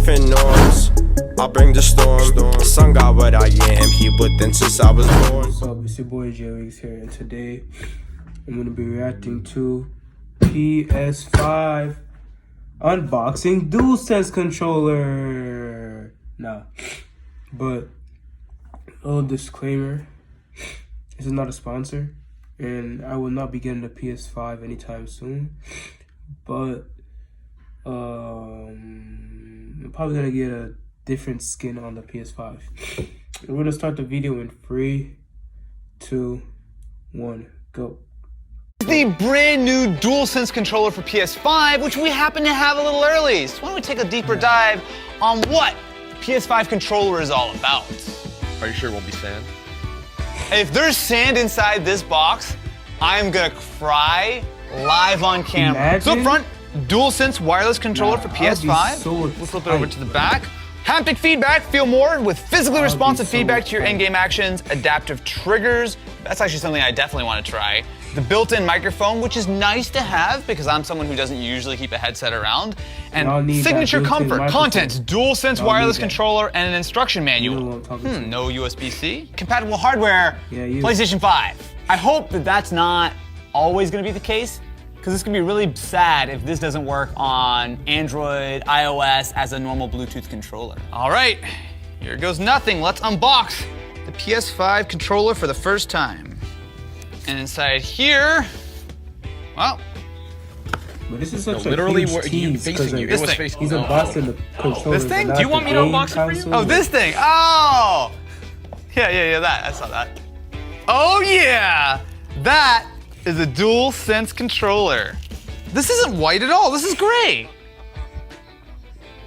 different norms. I bring the storm. The sun got what I am. He within since I was born. What's up? It's your boy PjayTheGod here, and today I'm gonna be reacting to PS5 unboxing DualSense controller. Nah, but a little disclaimer: this is not a sponsor, and I will not be getting a PS5 anytime soon. But I'm probably gonna get a different skin on the PS5. We're gonna start the video in 3, 2, 1, go. The brand new DualSense controller for PS5, which we happen to have a little early. So why don't we take a deeper dive on what the PS5 controller is all about? Are you sure it won't be sand? If there's sand inside this box, I'm gonna cry live on camera. Imagine? So up front, DualSense wireless controller for PS5. So we'll flip it over to the back. Haptic feedback, feel more with physically responsive feedback to your in-game actions, adaptive triggers. That's actually something I definitely want to try. The built-in microphone, which is nice to have because I'm someone who doesn't usually keep a headset around. And signature comfort, contents, DualSense wireless controller, and an instruction manual. No USB-C. Compatible hardware, PlayStation 5. I hope that that's not always going to be the case, because it's going to be really sad if this doesn't work on Android, iOS as a normal Bluetooth controller. All right, here goes nothing. Let's unbox the PS5 controller for the first time. And inside here, well, but this is such a literally huge tease, facing you. This It was thing. facing he's unboxing the controller. This thing? Do you want me to unbox it for you? Oh, this thing. Oh! Yeah, that. I saw that. Oh, yeah! That is a DualSense controller. This isn't white at all. This is gray.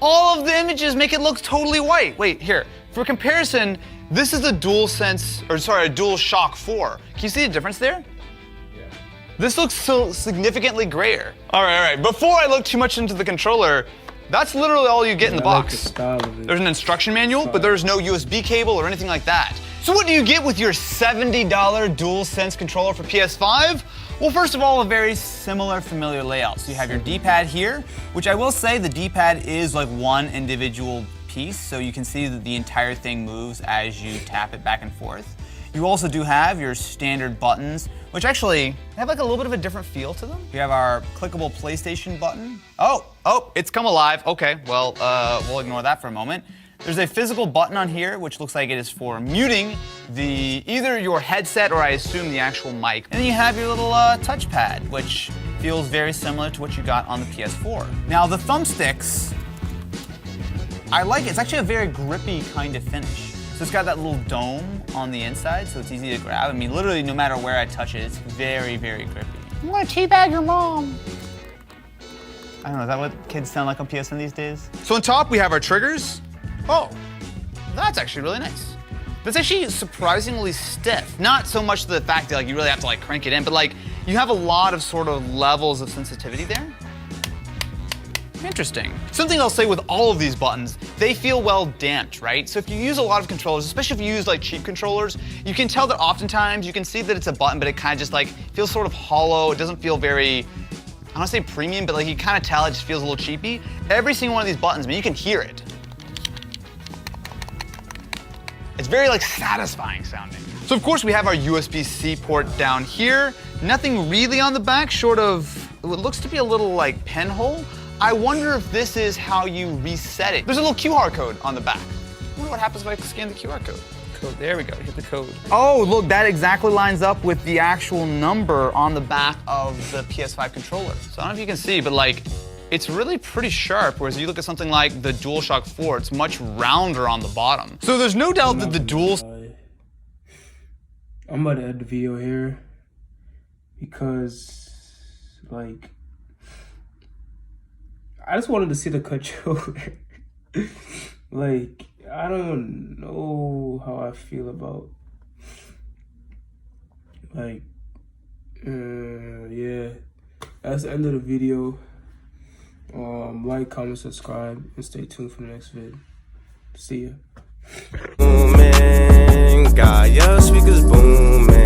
All of the images make it look totally white. Wait, here. For comparison, this is a DualShock 4. Can you see the difference there? Yeah. This looks so significantly grayer. All right. Before I look too much into the controller, that's literally all you get in the box. There's an instruction manual, but there's no USB cable or anything like that. So what do you get with your $70 DualSense controller for PS5? Well, first of all, a very similar familiar layout. So you have your D-pad here, which I will say the D-pad is like one individual piece, so you can see that the entire thing moves as you tap it back and forth. You also do have your standard buttons, which actually have like a little bit of a different feel to them. You have our clickable PlayStation button. Oh, it's come alive. Okay, well, we'll ignore that for a moment. There's a physical button on here, which looks like it is for muting either your headset or I assume the actual mic. And then you have your little touchpad, which feels very similar to what you got on the PS4. Now the thumbsticks, I like it. It's actually a very grippy kind of finish. So it's got that little dome on the inside, so it's easy to grab. I mean, literally no matter where I touch it, it's very, very grippy. I'm gonna teabag your mom. I don't know, is that what kids sound like on PSN these days? So on top we have our triggers. Oh, that's actually really nice. That's actually surprisingly stiff. Not so much the fact that you really have to crank it in, but you have a lot of sort of levels of sensitivity there. Interesting. Something I'll say with all of these buttons, they feel well damped, right? So if you use a lot of controllers, especially if you use cheap controllers, you can tell that oftentimes you can see that it's a button, but it kind of just feels sort of hollow. It doesn't feel very, I don't want to say premium, but you kind of tell it just feels a little cheapy. Every single one of these buttons, you can hear it. It's very satisfying sounding. So of course we have our USB-C port down here. Nothing really on the back, short of what looks to be a little pen hole. I wonder if this is how you reset it. There's a little QR code on the back. I wonder what happens if I scan the QR code. There we go, hit the code. Oh, look, that exactly lines up with the actual number on the back of the PS5 controller. So I don't know if you can see, but it's really pretty sharp, whereas if you look at something like the DualShock 4, it's much rounder on the bottom. So there's no doubt that the I'm about to end the video here because, I just wanted to see the controller. I don't know how I feel about, yeah. That's the end of the video. Like, comment, subscribe, and stay tuned for the next vid. See ya. Booming, got your speakers booming.